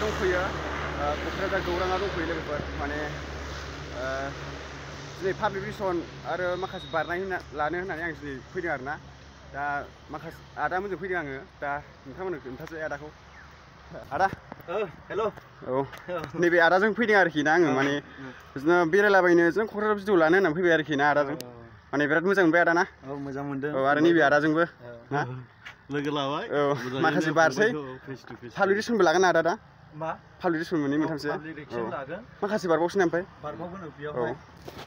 दंफैयो क'क्राझार गौराङाव दंफैयो लोगोफोर माने दिनै पाब्लिक रिलेसन आरो माखासे बारनाय लानो होननानै आं दिनै फैदों आरोना दा माखासे आदामोनजों फैदों आङो दा नोंथांमोननो खोन्थासै आदाखौ आदा हेल' औ नैबे आदाजों फैदों आरोखि ना आङो माने बिदिनो बेरायलाबायनो जों क'क्राझार भिडिअ लानो होननानै फैबाय आरोखि ना आदाजों माने बिराद मोजां मोनबाय आदा ना औ मोजां मोनदों औ आरो नैबे आदाजोंबो ना लोगो लाबाय औ माखासे बारसै पाब्लिक रिलेसनबो लागोन आदा दा मा पाब्लिक रिलेसन मोननै मोनथामसो माखासे बारबावसै ओमफ्राय बारबावगोन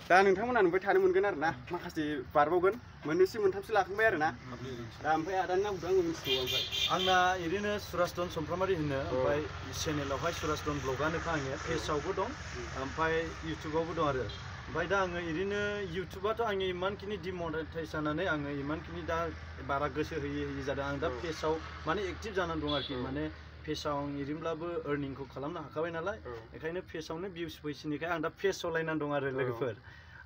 दा नोंथांमोना नुबाय थानो मोनगोन आरो ना माखासे बारबावगोन मोननैसो मोनथामसो लाखांबाय आरो ना दा ओमफ्राय आदानि नामखौ आङो मिथिगौ ओमफ्राय आंना ओरैनो सुरासदन समफ्रामारि होनो ओमफ्राय चेनेलावहाय सुरासदन ब्लगानोखा आङो पेजआवबो दं ओमफ्राय इउटुबावबो दं आरो ओमफ्राय दा आङो ओरैनो इउटुबाथ' आंनि इमानखिनि डिमनेटाइज जानानै आङो इमानखिनि दा बारा गोसो होयै जादों आं दा पेजआव माने एक्टिभ जानानै दं आरोखि माने पेजआव आं ओरैनोब्लाबो अर्निंखौ खालामनो हाखाबाय नालाय बेखायनो पेजआवनो भिउस फैसिनिखाय आं दा पेज सालायनानै दं आरो लोगोफोर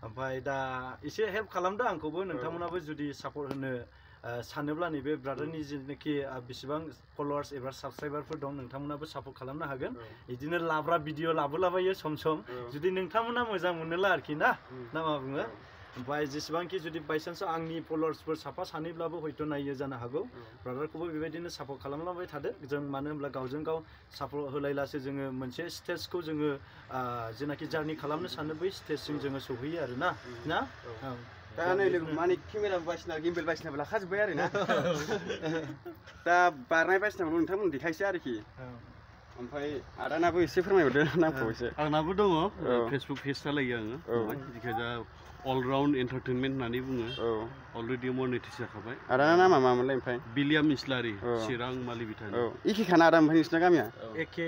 ओमफ्राय दा एसे हेल्प खालामदो आंखौबो नोंथांमोनाबो जुदि सापर्ट होनो सानोब्ला नैबे ब्रादारनि जेनाखि बेसेबां फलोवार्स एबा साबसक्राइबारफोर दं नोंथांमोनाबो सापर्ट खालामनो हागोन बिदिनो लाब्रा भिडिअ लाबोलाबायो सम सम जुदि नोंथांमोना मोजां मोनोला आरोखि ना मा बुङो ओमफ्राय जेसेबांखि जुदि बायसान्सआव आंनि फलोवार्सफोर साफा सानैब्लाबो हयथ' नायो जानो हागौ ब्रादारखौबो बेबायदिनो सापर्ट खालामलांबाय थादो जों मानो होनब्ला गावजों गाव सापर्ट होलायलासो जोङो मोनसे स्टेजखौ जोङो जेनाखि जार्नि खालामनो सानो बै स्टेजसिम जोङो सौहैयो आरो ना दा नै लोगो माने केमेरा बायसिना गिम्बेल बायसिनाबो लाखाजोब्बाय आरो ना दा बारनाय बायसिनाखौ नोंथांमोन देखायसै आरोखि ओमफ्राय आदानाबो एसे फोरमायहरदो नामखौ एसे आंनाबो दङ फेसबुक पेज सालायो आङो जिखिजाया अलराउन्ड एन्टारटेनमेन्ट होननानै बुङो अलरेडि मनेटाइज जाखाबाय आदाना नामा मामोनलाय ओमफ्राय बिलियाम इस्लारि चिरां मालिबिटानि एखेखाना आदा ओमफ्राय नोंसिना गामिया एखे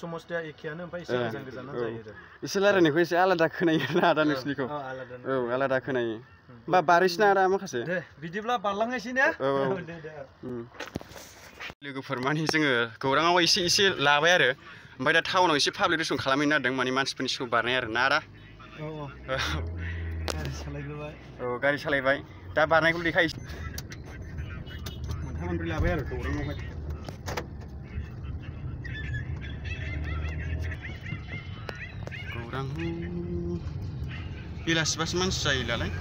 समस्थिया एखेयानो ओमफ्राय एसे गोजान गोजानाव जायो आरो एसे रायलायनायखौ एसे आलादा खोनायो आरो आदा नोंसिनिखौ औ आलादा खोनायो होमबा बारैसिना आदा माखासे दे बिदिब्ला बारलांनोसै ने लोगोफोर माने जोङो गौराङाव एसे लाबाय आरो ओमफ्राय दा टाउनाव एसे पाब्लिक रिलेसन खालामहैनो नागिरदों माने मानसिफोरनि सिगाङाव बारनाय आरो ना आदा गारि सालायबाय दा बारनायखौ देखायसै मोनथाम मोनब्रै लाबाय आरो गौराङावहाय गौरां बेलासिबासो मानसि जायो नालाय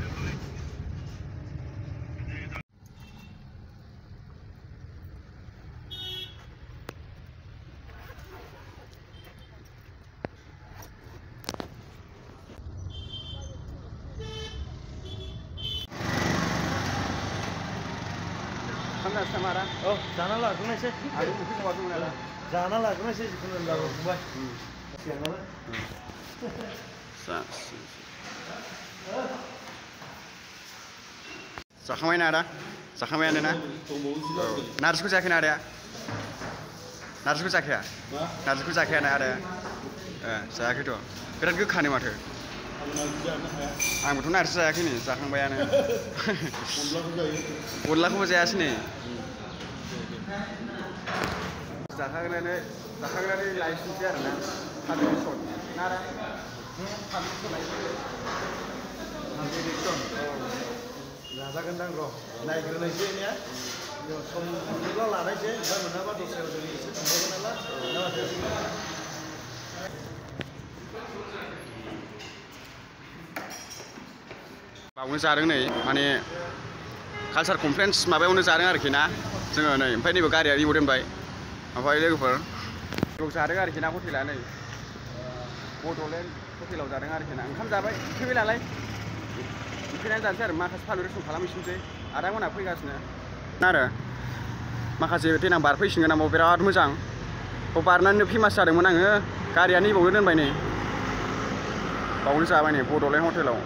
Samara. Oh, जाना लाग्रोनोसै आरो उखै खवाखैमोन आदा जाना लाग्रोनोसै जिखुनु लाबोबाय जाखांबाय ना आदा जाखांबायानो ना नारजिखौ जायाखै ना आदाया नारजिखौ जाखाया नारजिखौ जाखाया ना आदाया जायाखैथ' बिराद गोखानो माथो आंबोथ' नारजि जायाखै नै जाखांबायानो अनलाखौबो जायासै नै जाखांनानै लायफिनसै आरो ना पाब्लिक रिलेसन ना आदा पाब्लिक रिलेसन जाजागोनदां र' नायग्रोनायसै ने सम मोनोब्ला लानायसै ओमफ्राय मोनाबा दस्रायाव जों एसे थांबावगोन नालाय बावनो जादों नै माने कालचार कनफारेन्स माबायावनो जादों आरोखि ना जोङो नै ओमफ्राय नैबे गारिया रिबो दोनबाय ओमफ्राय लोगोफोर जादों आरोखि ना हटेला नै बड'लेण्ड हटेलाव जादों आरोखि ना ओंखाम जाबाय उखैबाय नालाय उखैनानै जानोसै आरो माखासे पाब्लिक रिलेसन खालामहैफिनसै आदामोनहा फैगासिनो आरो माखासे देनां बारफैसिगोन आंबो बिराद मोजां बाव बारनानैनो फेमास जादोंमोन आङो गारिया नैबावनो दोनबाय नै बावनो जाबाय नै बड'लेण्ड हटेलाव